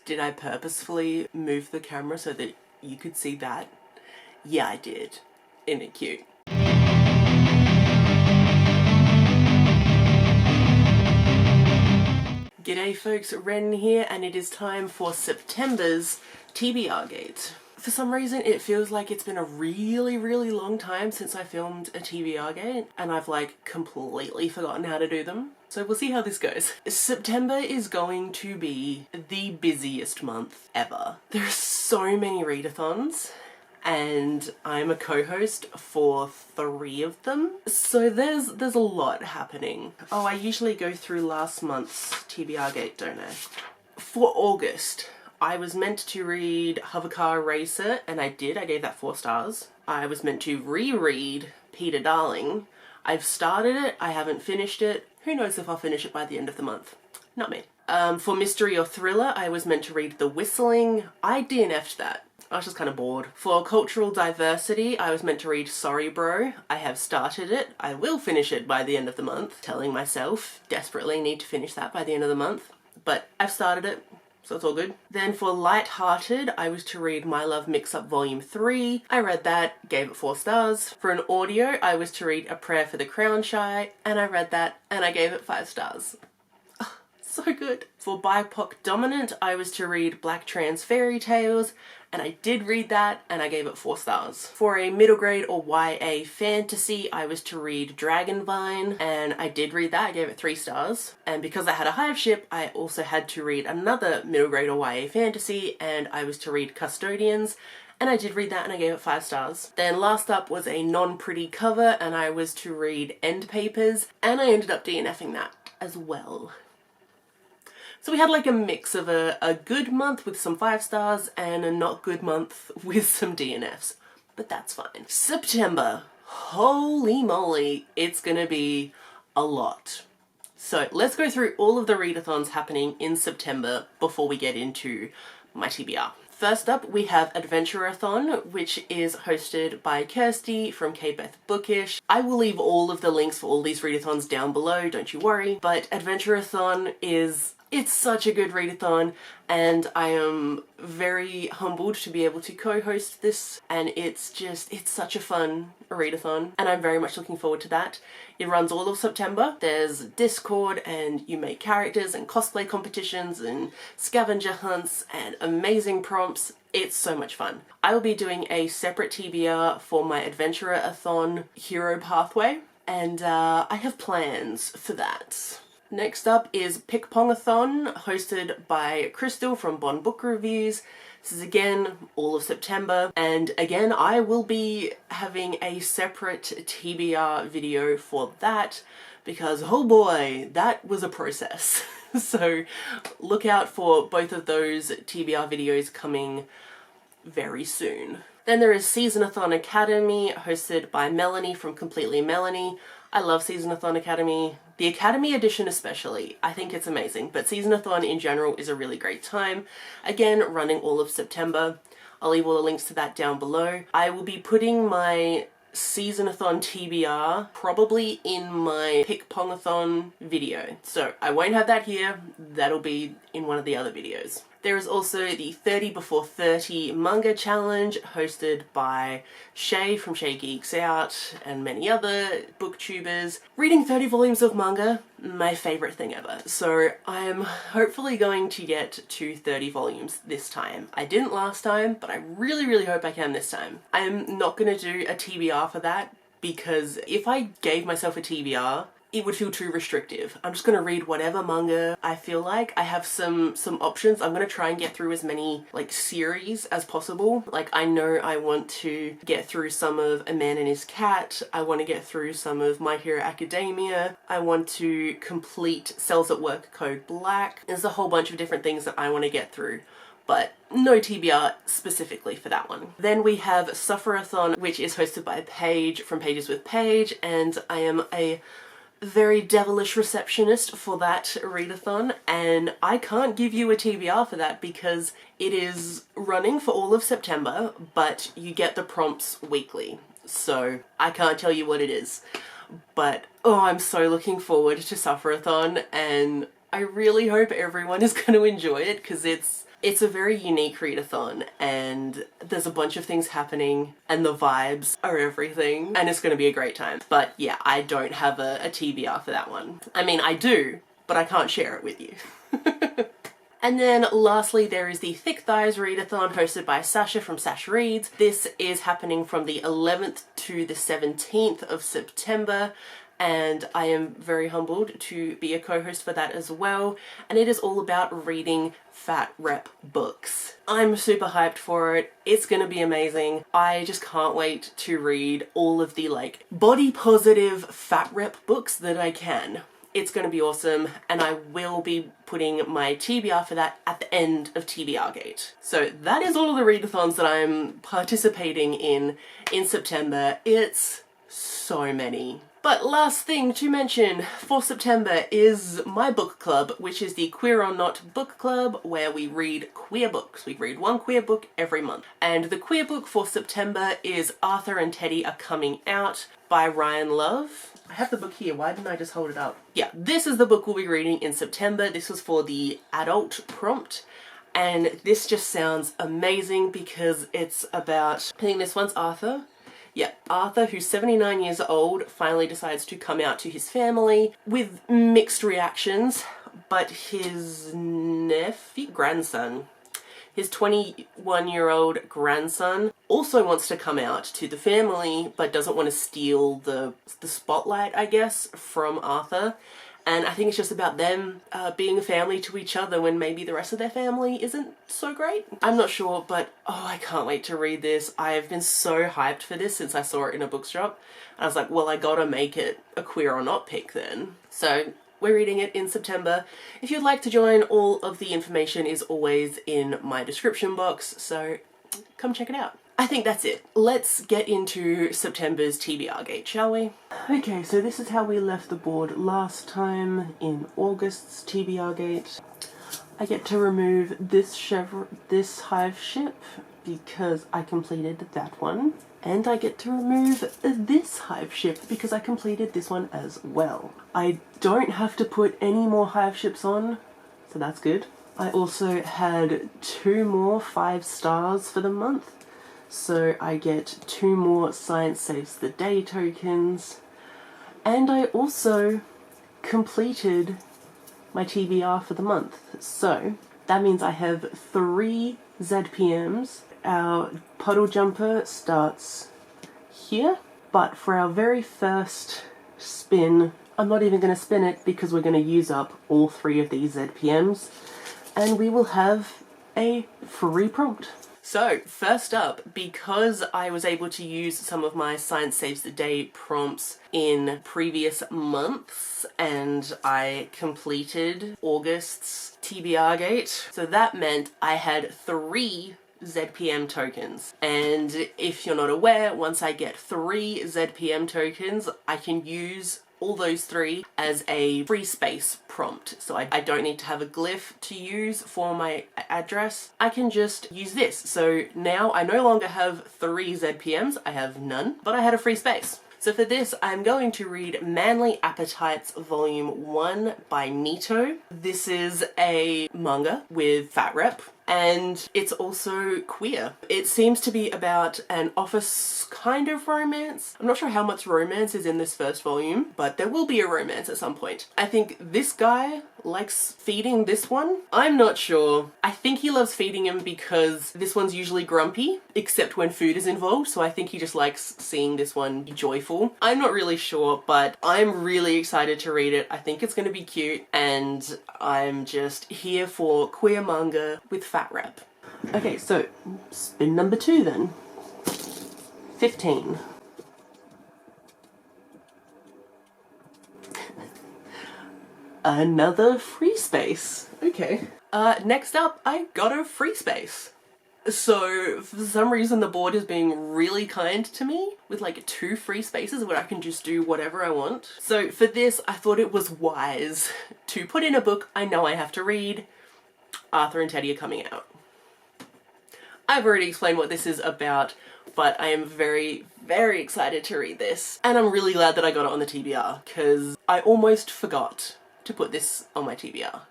Did I purposefully move the camera so that you could see that? Yeah, I did. Isn't it cute? G'day folks, Wren here, and it is time for September's TBRGate. For some reason, it feels like it's been a really long time since I filmed a TBRGate, and I've like completely forgotten how to do them. So we'll see how this goes. September is going to be the busiest month ever. There are so many readathons, and I'm a co-host for 3 of them. So there's a lot happening. Oh, I usually go through last month's TBRGate, don't I? For August, I was meant to read Hovercar Racer, and I did. I gave that 4 stars. I was meant to reread Peter Darling. I've started it, I haven't finished it. Who knows if I'll finish it by the end of the month? Not me. For Mystery or Thriller, I was meant to read The Whistling. I DNF'd that. I was just kind of bored. For Cultural Diversity, I was meant to read Sorry Bro. I have started it. I will finish it by the end of the month. Telling myself, desperately need to finish that by the end of the month. But I've started it, so it's all good. Then for Lighthearted, I was to read My Love Mix-Up Volume 3. I read that, gave it 4 stars. For an audio, I was to read A Prayer for the Crown Shy, and I read that, and I gave it 5 stars. Oh, so good. For BIPOC Dominant, I was to read Black Trans Fairy Tales, and I did read that, and I gave it 4 stars. For a middle grade or YA fantasy, I was to read Dragonvine, and I did read that, I gave it 3 stars. And because I had a hive ship, I also had to read another middle grade or YA fantasy, and I was to read Custodians, and I did read that and I gave it 5 stars. Then last up was a non-pretty cover, and I was to read End Papers, and I ended up DNFing that as well. So we had like a mix of a good month with some 5 stars and a not good month with some DNFs. But that's fine. September. Holy moly, it's gonna be a lot. So let's go through all of the readathons happening in September before we get into my TBR. First up, we have Adventure-a-thon, which is hosted by Kirsty from K-Beth Bookish. I will leave all of the links for all these readathons down below, don't you worry. But Adventure-a-thon it's such a good readathon, and I am very humbled to be able to co-host this, and it's such a fun readathon, and I'm very much looking forward to that. It runs all of September. There's Discord, and you make characters and cosplay competitions and scavenger hunts and amazing prompts. It's so much fun. I will be doing a separate TBR for my Adventure-a-thon hero pathway, and I have plans for that. Next up is Pick-Pong-a-thon, hosted by Crystal from Bond Book Reviews. This is again all of September, and again I will be having a separate TBR video for that because oh boy, that was a process. So look out for both of those TBR videos coming very soon. Then there is Seasonathon Academy, hosted by Melanie from Completely Melanie. I love Seasonathon Academy. The Academy edition especially, I think it's amazing, but Seasonathon in general is a really great time. Again, running all of September. I'll leave all the links to that down below. I will be putting my Seasonathon TBR probably in my Pick-Pong-a-thon video. So I won't have that here, that'll be in one of the other videos. There is also the 30 before 30 manga challenge hosted by Shay from Shay Geeks Out and many other booktubers. Reading 30 volumes of manga, my favourite thing ever. So I'm hopefully going to get to 30 volumes this time. I didn't last time, but I really hope I can this time. I'm not going to do a TBR for that because if I gave myself a TBR, it would feel too restrictive. I'm just gonna read whatever manga I feel like. I have some options. I'm gonna try and get through as many like series as possible. Like I know I want to get through some of A Man and His Cat. I want to get through some of My Hero Academia. I want to complete Cells at Work Code Black. There's a whole bunch of different things that I want to get through, but no TBR specifically for that one. Then we have Sufferathon, which is hosted by Paige from Pages with Paige, and I am a very devilish receptionist for that readathon, and I can't give you a TBR for that because it is running for all of September, but you get the prompts weekly, so I can't tell you what it is. But oh, I'm so looking forward to Sufferathon, and I really hope everyone is going to enjoy it because it's It's a very unique readathon, and there's a bunch of things happening, and the vibes are everything, and it's going to be a great time. But yeah, I don't have a TBR for that one. I mean, I do, but I can't share it with you. And then lastly, there is the Thick Thighs Readathon hosted by Sasha from Sash Reads. This is happening from the 11th to the 17th of September, and I am very humbled to be a co-host for that as well. And it is all about reading fat rep books. I'm super hyped for it. It's gonna be amazing. I just can't wait to read all of the like body positive fat rep books that I can. It's going to be awesome, and I will be putting my TBR for that at the end of TBRGate. So that is all of the readathons that I'm participating in September. It's so many. But last thing to mention for September is my book club, which is the Queer or Not book club, where we read queer books. We read one queer book every month. And the queer book for September is Arthur and Teddy Are Coming Out by Ryan Love. I have the book here, why didn't I just hold it up? Yeah, this is the book we'll be reading in September. This was for the adult prompt, and this just sounds amazing because it's about, I think this one's Arthur. Yeah, Arthur, who's 79 years old, finally decides to come out to his family with mixed reactions, but his grandson, his 21-year-old grandson also wants to come out to the family, but doesn't want to steal the spotlight, I guess, from Arthur. And I think it's just about them being a family to each other when maybe the rest of their family isn't so great. I'm not sure, but oh, I can't wait to read this. I've been so hyped for this since I saw it in a bookshop. I was like, well, I gotta make it a Queer or Not pick then. So we're reading it in September. If you'd like to join, all of the information is always in my description box, so come check it out. I think that's it. Let's get into September's TBRGate, shall we? Okay, so this is how we left the board last time in August's TBRGate. I get to remove this hive ship because I completed that one. And I get to remove this hive ship because I completed this one as well. I don't have to put any more hive ships on, so that's good. I also had 2 more 5 stars for the month, so I get 2 more Science Saves the Day tokens. And I also completed my TBR for the month, so that means I have 3 ZPMs. Our puddle jumper starts here, but for our very first spin, I'm not even going to spin it because we're going to use up all 3 of these ZPMs, and we will have a free prompt. So first up, because I was able to use some of my Science Saves the Day prompts in previous months and I completed August's TBRGate, so that meant I had 3 ZPM tokens. And if you're not aware, once I get 3 ZPM tokens, I can use all those 3 as a free space prompt. So I don't need to have a glyph to use for my address. I can just use this. So now I no longer have 3 ZPMs, I have none, but I had a free space. So for this, I'm going to read Manly Appetites Volume 1 by Nito. This is a manga with fat rep, and it's also queer. It seems to be about an office kind of romance. I'm not sure how much romance is in this first volume, but there will be a romance at some point. I think this guy likes feeding this one. I'm not sure. I think he loves feeding him because this one's usually grumpy, except when food is involved, so I think he just likes seeing this one be joyful. I'm not really sure, but I'm really excited to read it. I think it's going to be cute, and I'm just here for queer manga with fat rep. Okay, so spin number 2 then. 15. Another free space. Okay. Next up, I got a free space. So for some reason the board is being really kind to me with like 2 free spaces where I can just do whatever I want. So for this, I thought it was wise to put in a book I know I have to read. Arthur and Teddy Are Coming Out. I've already explained what this is about, but I am very, very excited to read this. And I'm really glad that I got it on the TBR, because I almost forgot to put this on my TBR.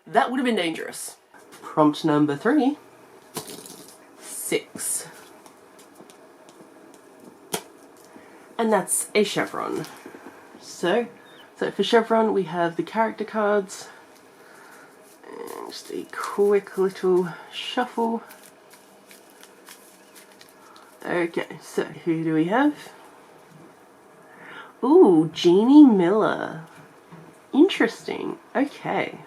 That would have been dangerous. Prompt number 3. 6. And that's a chevron. So for chevron we have the character cards. And just a quick little shuffle. Okay, so who do we have? Ooh, Jeannie Miller. Interesting. Okay.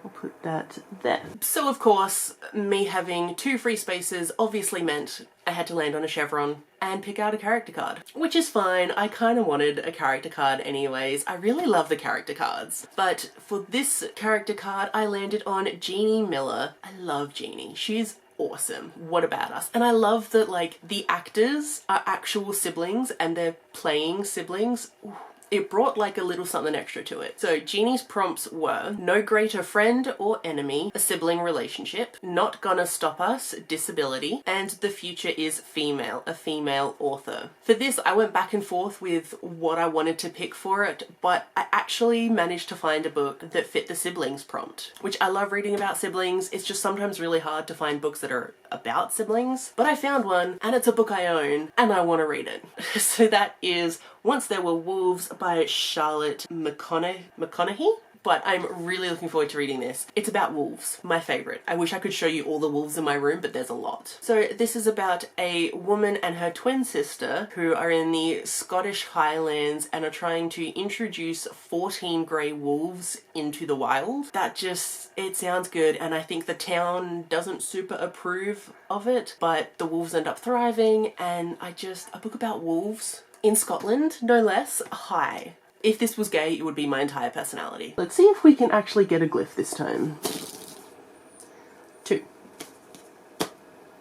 I'll put that there. So of course, me having 2 free spaces obviously meant I had to land on a chevron and pick out a character card. Which is fine, I kind of wanted a character card anyways. I really love the character cards. But for this character card, I landed on Jeannie Miller. I love Jeannie. She's awesome. What about us? And I love that, like, the actors are actual siblings and they're playing siblings. Ooh. It brought like a little something extra to it. So Jeannie's prompts were: no greater friend or enemy, a sibling relationship, not gonna stop us, disability, and the future is female, a female author. For this, I went back and forth with what I wanted to pick for it, but I actually managed to find a book that fit the siblings prompt, which I love reading about siblings. It's just sometimes really hard to find books that are about siblings, but I found one and it's a book I own and I want to read it. So that is Once There Were Wolves by Charlotte McConaughey. But I'm really looking forward to reading this. It's about wolves, my favourite. I wish I could show you all the wolves in my room, but there's a lot. So this is about a woman and her twin sister who are in the Scottish Highlands and are trying to introduce 14 grey wolves into the wild. That just, it sounds good, and I think the town doesn't super approve of it, but the wolves end up thriving, and a book about wolves in Scotland, no less. Hi. If this was gay, it would be my entire personality. Let's see if we can actually get a glyph this time. 2.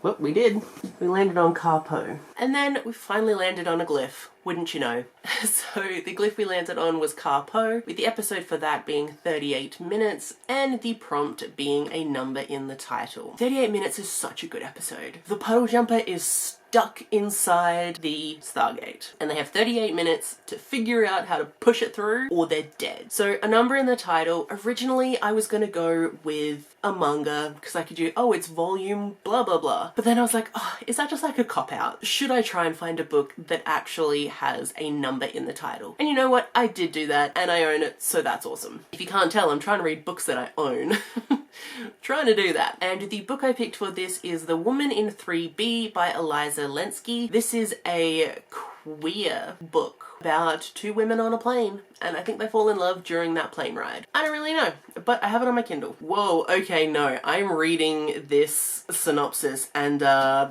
Well, we did. We landed on Carpo. And then we finally landed on a glyph, wouldn't you know. So the glyph we landed on was Carpo, with the episode for that being 38 minutes, and the prompt being a number in the title. 38 minutes is such a good episode. The puddle jumper is stuck inside the Stargate, and they have 38 minutes to figure out how to push it through or they're dead. So a number in the title. Originally I was gonna go with a manga because I could do, oh, it's volume blah blah blah, but then I was like, oh, is that just like a cop-out? Should I try and find a book that actually has a number in the title? And you know what, I did do that and I own it, so that's awesome. If you can't tell, I'm trying to read books that I own. Trying to do that. And the book I picked for this is The Woman in 3B by Eliza Lenski. This is a queer book about 2 women on a plane, and I think they fall in love during that plane ride. I don't really know, but I have it on my Kindle. Whoa, okay, no, I'm reading this synopsis and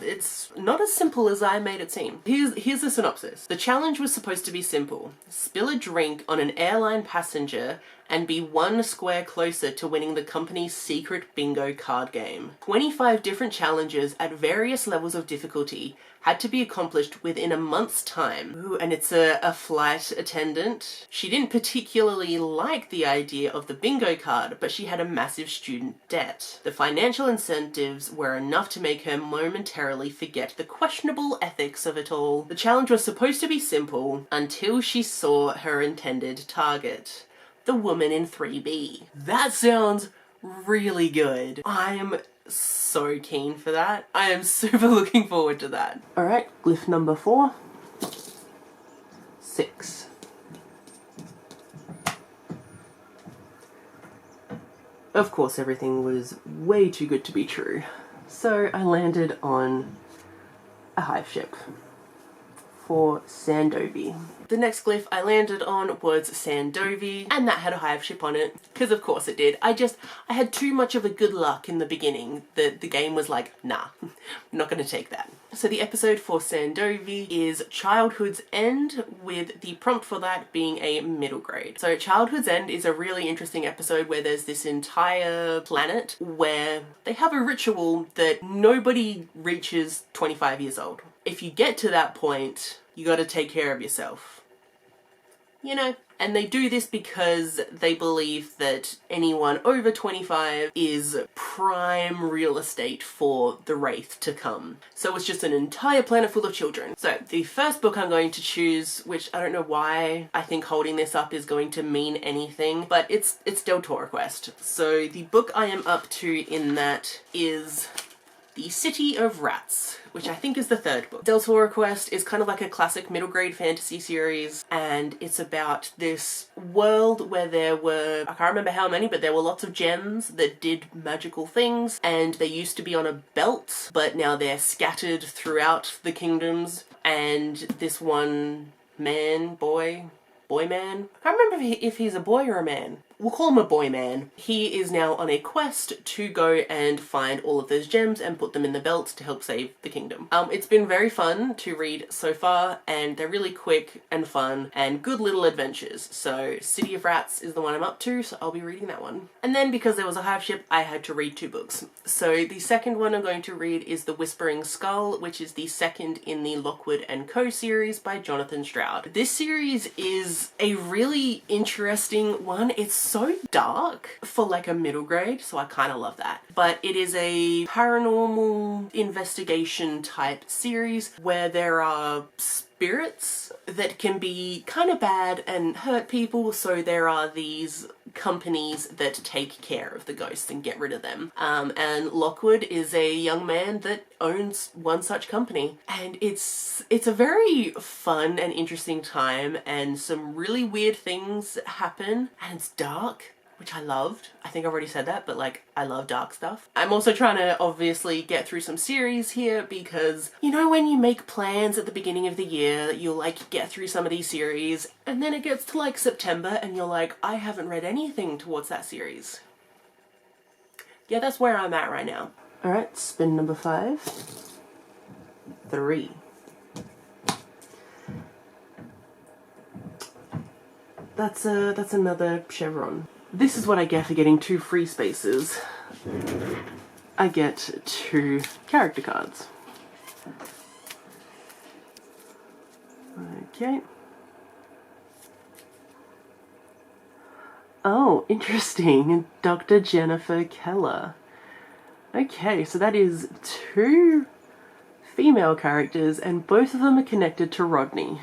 it's not as simple as I made it seem. Here's the synopsis. The challenge was supposed to be simple. Spill a drink on an airline passenger and be 1 square closer to winning the company's secret bingo card game. 25 different challenges at various levels of difficulty had to be accomplished within a month's time. Ooh, and it's a flight attendant. She didn't particularly like the idea of the bingo card, but she had a massive student debt. The financial incentives were enough to make her momentarily forget the questionable ethics of it all. The challenge was supposed to be simple until she saw her intended target. The Woman in 3B. That sounds really good. I'm so keen for that. I am super looking forward to that. Alright, glyph number 4. 6. Of course, everything was way too good to be true. So I landed on a hive ship for Sandovi. The next glyph I landed on was Sandovi, and that had a hive ship on it, because of course it did. I had too much of a good luck in the beginning that the game was like, nah, I'm not gonna take that. So the episode for Sandovi is Childhood's End, with the prompt for that being a middle grade. So Childhood's End is a really interesting episode where there's this entire planet where they have a ritual that nobody reaches 25 years old. If you get to that point, you gotta take care of yourself. You know? And they do this because they believe that anyone over 25 is prime real estate for the Wraith to come. So it's just an entire planet full of children. So the first book I'm going to choose, which I don't know why I think holding this up is going to mean anything, but it's Del Toro Quest. So the book I am up to in that is The City of Rats, which I think is the third book. Del Toro Quest is kind of like a classic middle grade fantasy series, and it's about this world where there were, I can't remember how many, but there were lots of gems that did magical things, and they used to be on a belt, but now they're scattered throughout the kingdoms, and this one man, boy man? I can't remember if he's a boy or a man. We'll call him a boy man. He is now on a quest to go and find all of those gems and put them in the belt to help save the kingdom. It's been very fun to read so far, and they're really quick and fun and good little adventures. So City of Rats is the one I'm up to, so I'll be reading that one. And then because there was a hive ship, I had to read 2 books. So the second one I'm going to read is The Whispering Skull, which is the second in the Lockwood & Co. series by Jonathan Stroud. This series is a really interesting one. It's so dark for like a middle grade, so I kind of love that. But it is a paranormal investigation type series where there are spirits that can be kind of bad and hurt people, so there are these companies that take care of the ghosts and get rid of them. And Lockwood is a young man that owns one such company, and it's a very fun and interesting time, and some really weird things happen, and it's dark, which I loved. I think I've already said that, but like, I love dark stuff. I'm also trying to obviously get through some series here because, you know, when you make plans at the beginning of the year, you'll like get through some of these series, and then it gets to like September and you're like, I haven't read anything towards that series. Yeah, that's where I'm at right now. Alright, spin number 5. 3. That's another chevron. This is what I get for getting 2 free spaces. I get 2 character cards. Okay. Oh, interesting. Dr. Jennifer Keller. Okay, so that is 2 female characters, and both of them are connected to Rodney.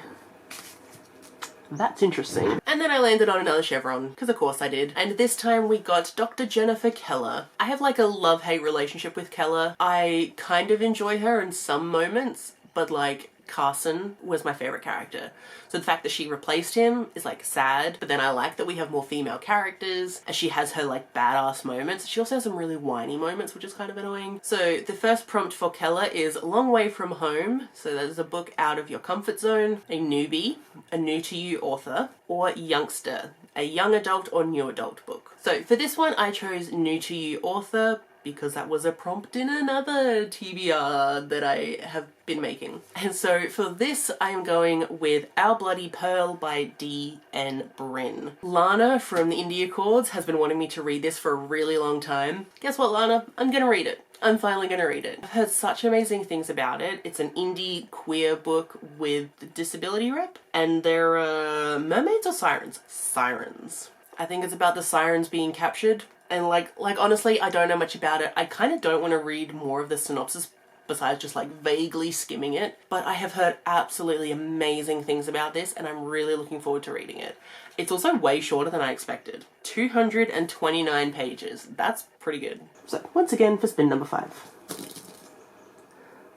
That's interesting. And then I landed on another chevron, because of course I did. And this time we got Dr. Jennifer Keller. I have like a love-hate relationship with Keller. I kind of enjoy her in some moments, but like Carson was my favorite character. So the fact that she replaced him is like sad, but then I like that we have more female characters, and she has her like badass moments. She also has some really whiny moments, which is kind of annoying. So the first prompt for Keller is Long Way From Home. So there's a book out of your comfort zone, a newbie, a new to you author, or youngster, a young adult or new adult book. So for this one I chose new to you author because that was a prompt in another TBR that I have been making. And so for this, I am going with Our Bloody Pearl by D.N. Bryn. Lana from the Indie Accords has been wanting me to read this for a really long time. Guess what, Lana? I'm gonna read it. I'm finally gonna read it. I've heard such amazing things about it. It's an indie queer book with disability rep, and they're mermaids or sirens? Sirens. I think it's about the sirens being captured. And like honestly, I don't know much about it. I kind of don't want to read more of the synopsis besides just like vaguely skimming it. But I have heard absolutely amazing things about this, and I'm really looking forward to reading it. It's also way shorter than I expected. 229 pages. That's pretty good. So once again for spin number 5.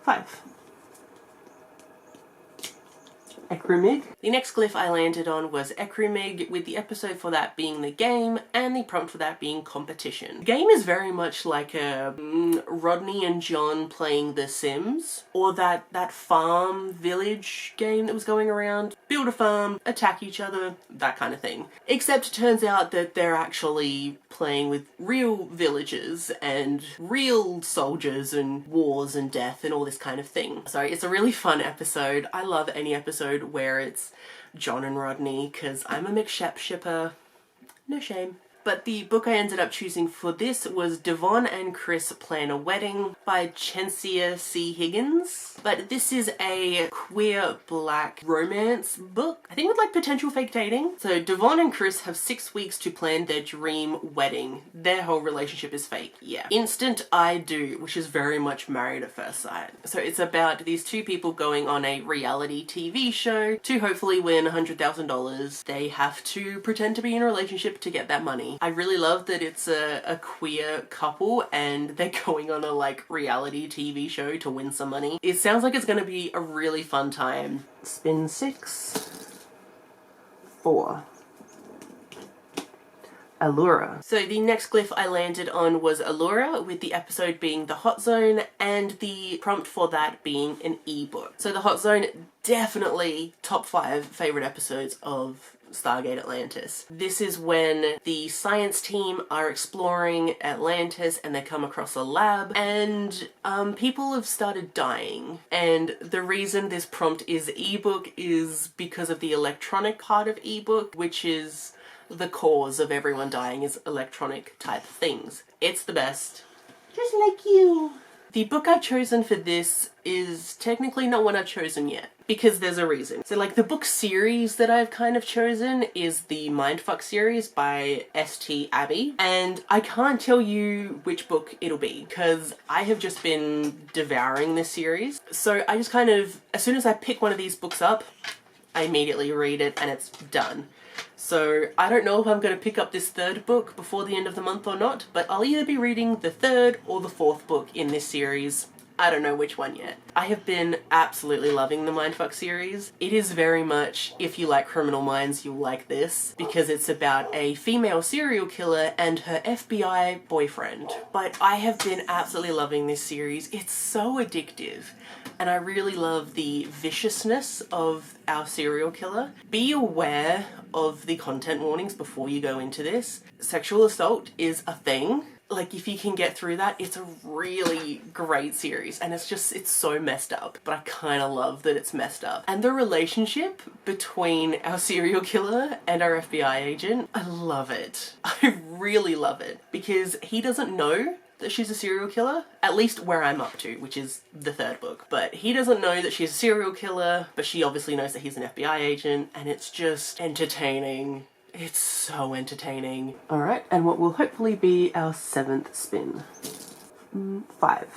5. Ecrumig. The next glyph I landed on was Ecrumig, with the episode for that being the game and the prompt for that being competition. The game is very much like a Rodney and John playing The Sims, or that farm village game that was going around. Build a farm, attack each other, that kind of thing. Except it turns out that they're actually playing with real villagers and real soldiers and wars and death and all this kind of thing. So it's a really fun episode. I love any episode where it's John and Rodney, because I'm a McShep shipper. No shame. But the book I ended up choosing for this was Devon and Chris Plan a Wedding by Chensia C. Higgins. But this is a queer black romance book, I think with like potential fake dating. So Devon and Chris have 6 weeks to plan their dream wedding. Their whole relationship is fake, yeah. Instant I do, which is very much Married at First Sight. So it's about these two people going on a reality TV show to hopefully win $100,000. They have to pretend to be in a relationship to get that money. I really love that it's a queer couple and they're going on a like reality TV show to win some money. It sounds like it's going to be a really fun time. Spin 6, 4. Allura. So the next glyph I landed on was Allura, with the episode being the Hot Zone and the prompt for that being an ebook. So the Hot Zone, definitely top 5 favorite episodes of Stargate Atlantis. This is when the science team are exploring Atlantis and they come across a lab and people have started dying. And the reason this prompt is ebook is because of the electronic part of ebook, which is the cause of everyone dying is electronic type things. It's the best. Just like you. The book I've chosen for this is technically not one I've chosen yet, because there's a reason. So like the book series that I've kind of chosen is the Mindfuck series by St. Abbey, and I can't tell you which book it'll be because I have just been devouring this series. So I just kind of, as soon as I pick one of these books up, I immediately read it and it's done. So I don't know if I'm going to pick up this 3rd book before the end of the month or not, but I'll either be reading the 3rd or the 4th book in this series. I don't know which one yet. I have been absolutely loving the Mindfuck series. It is very much, if you like Criminal Minds, you'll like this, because it's about a female serial killer and her FBI boyfriend. But I have been absolutely loving this series. It's so addictive. And I really love the viciousness of our serial killer. Be aware of the content warnings before you go into this. Sexual assault is a thing. Like, if you can get through that, it's a really great series. And it's so messed up. But I kind of love that it's messed up. And the relationship between our serial killer and our FBI agent, I love it. I really love it. Because he doesn't know that she's a serial killer, at least where I'm up to, which is the 3rd book. But he doesn't know that she's a serial killer, but she obviously knows that he's an FBI agent, and it's just entertaining. It's so entertaining. Alright, and what will hopefully be our 7th spin. 5.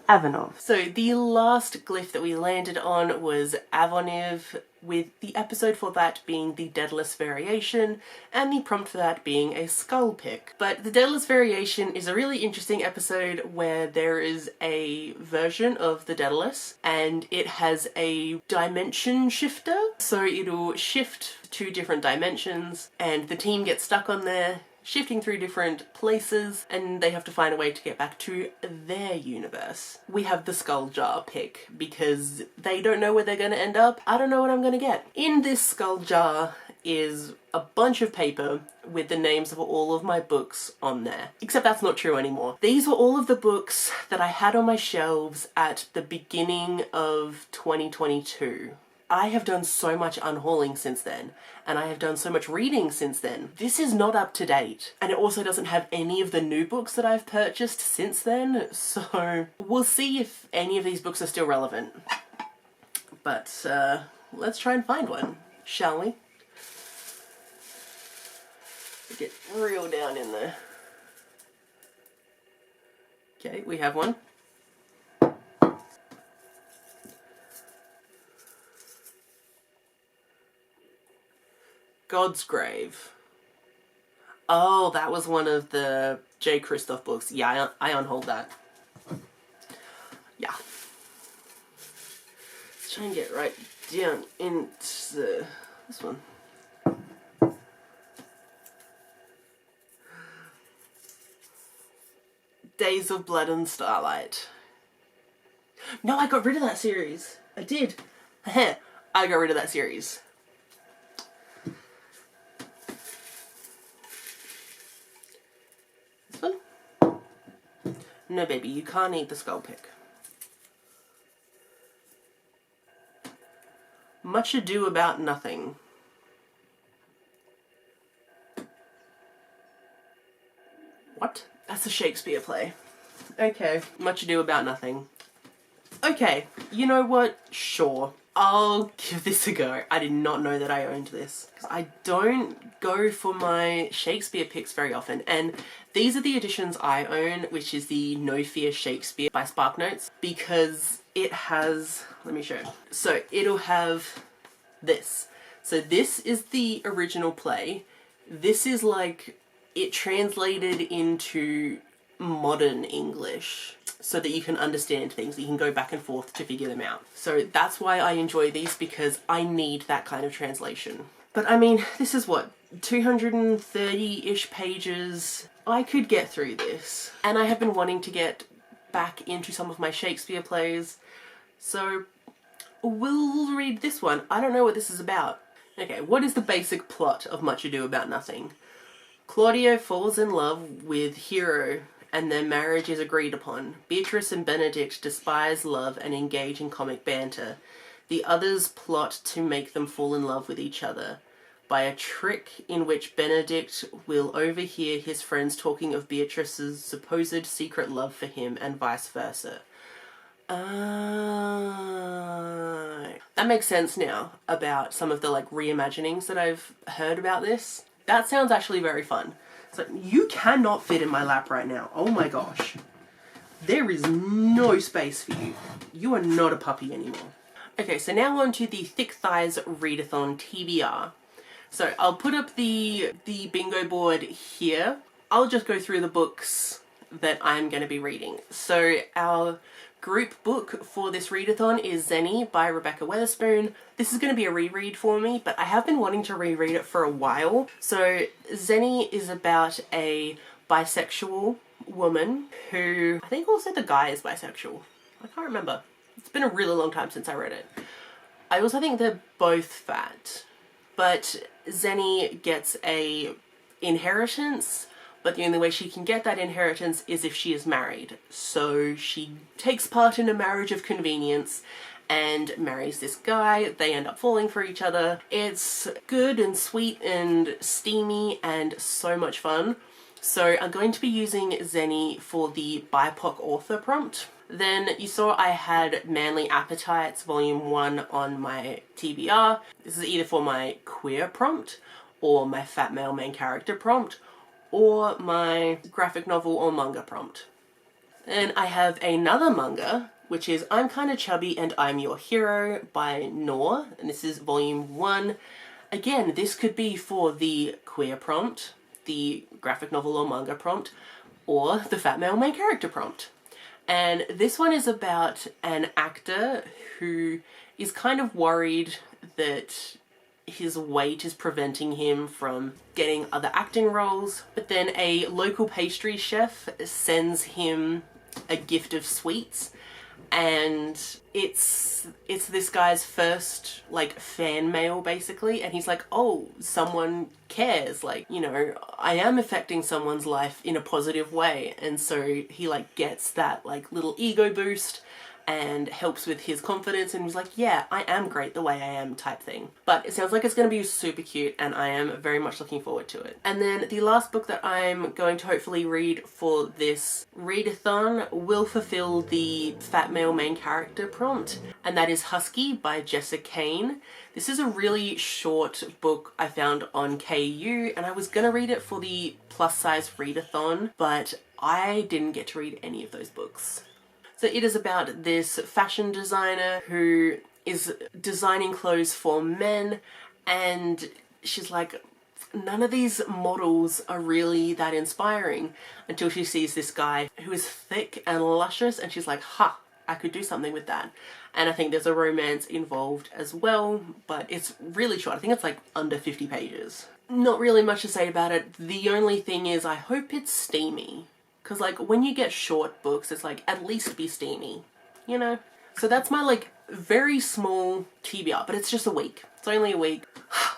Avonov. So the last glyph that we landed on was Avoniv, with the episode for that being the Daedalus Variation, and the prompt for that being a skull pick. But the Daedalus Variation is a really interesting episode where there is a version of the Daedalus, and it has a dimension shifter, so it'll shift to different dimensions, and the team gets stuck on there, shifting through different places, and they have to find a way to get back to their universe. We have the skull jar pick because they don't know where they're going to end up. I don't know what I'm going to get. In this skull jar is a bunch of paper with the names of all of my books on there. Except that's not true anymore. These were all of the books that I had on my shelves at the beginning of 2022. I have done so much unhauling since then, and I have done so much reading since then. This is not up to date, and it also doesn't have any of the new books that I've purchased since then, so we'll see if any of these books are still relevant. But let's try and find one, shall we? Get real down in there. Okay, we have one. God's Grave. Oh, that was one of the J. Christoph books. Yeah, I unhauled that. Yeah. Let's try and get right down into this one. Days of Blood and Starlight. No, I got rid of that series. I did. I got rid of that series. No, baby, you can't eat the skull pick. Much Ado About Nothing. What? That's a Shakespeare play. Okay, Much Ado About Nothing. Okay, you know what? Sure. I'll give this a go. I did not know that I owned this. I don't go for my Shakespeare picks very often, and these are the editions I own, which is the No Fear Shakespeare by SparkNotes, because it has, let me show you. So it'll have this. So this is the original play. This is like it translated into modern English so that you can understand things. You can go back and forth to figure them out. So that's why I enjoy these, because I need that kind of translation. But I mean, this is what, 230-ish pages. I could get through this. And I have been wanting to get back into some of my Shakespeare plays. So we'll read this one. I don't know what this is about. Okay, what is the basic plot of Much Ado About Nothing? Claudio falls in love with Hero, and their marriage is agreed upon. Beatrice and Benedict despise love and engage in comic banter. The others plot to make them fall in love with each other by a trick in which Benedict will overhear his friends talking of Beatrice's supposed secret love for him, and vice versa. That makes sense now about some of the like reimaginings that I've heard about this. That sounds actually very fun. So you cannot fit in my lap right now. Oh my gosh. There is no space for you. You are not a puppy anymore. Okay, so now on to the Thick Thighs Readathon TBR. So I'll put up the bingo board here. I'll just go through the books that I'm going to be reading. So our group book for this readathon is Zenny by Rebecca Weatherspoon. This is going to be a reread for me, but I have been wanting to reread it for a while. So Zenny is about a bisexual woman who, I think also the guy is bisexual. I can't remember. It's been a really long time since I read it. I also think they're both fat, but Zenny gets a inheritance, but the only way she can get that inheritance is if she is married. So she takes part in a marriage of convenience and marries this guy. They end up falling for each other. It's good and sweet and steamy and so much fun. So I'm going to be using Zenny for the BIPOC author prompt. Then you saw I had Manly Appetites Volume 1 on my TBR. This is either for my queer prompt or my fat male main character prompt, or my graphic novel or manga prompt. And I have another manga, which is I'm Kinda Chubby and I'm Your Hero by Nor, and this is volume 1. Again, this could be for the queer prompt, the graphic novel or manga prompt, or the fat male main character prompt. And this one is about an actor who is kind of worried that his weight is preventing him from getting other acting roles, but then a local pastry chef sends him a gift of sweets, and it's this guy's first like fan mail basically, and he's like, oh, someone cares, like, you know, I am affecting someone's life in a positive way. And so he like gets that like little ego boost and helps with his confidence, and he's like, yeah, I am great the way I am type thing. But it sounds like it's going to be super cute, and I am very much looking forward to it. And then the last book that I'm going to hopefully read for this readathon will fulfill the fat male main character prompt, and that is Husky by Jessa Kane. This is a really short book I found on KU, and I was going to read it for the plus size readathon, but I didn't get to read any of those books. So it is about this fashion designer who is designing clothes for men, and she's like, none of these models are really that inspiring, until she sees this guy who is thick and luscious, and she's like, ha, I could do something with that. And I think there's a romance involved as well, but it's really short. I think it's like under 50 pages. Not really much to say about it. The only thing is I hope it's steamy. Because like when you get short books, it's like at least be steamy, you know? So that's my like very small TBR, but it's just a week. It's only a week.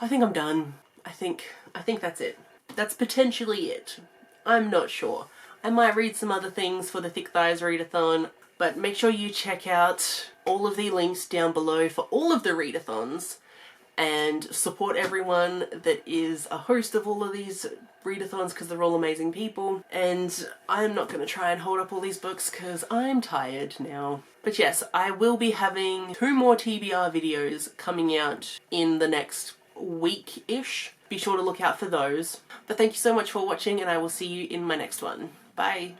I think I'm done. I think that's it. That's potentially it. I'm not sure. I might read some other things for the Thick Thighs Readathon, but make sure you check out all of the links down below for all of the readathons. and support everyone that is a host of all of these readathons, because they're all amazing people. And I'm not going to try and hold up all these books because I'm tired now. But yes, I will be having 2 more TBR videos coming out in the next week-ish. Be sure to look out for those. But thank you so much for watching, and I will see you in my next one. Bye!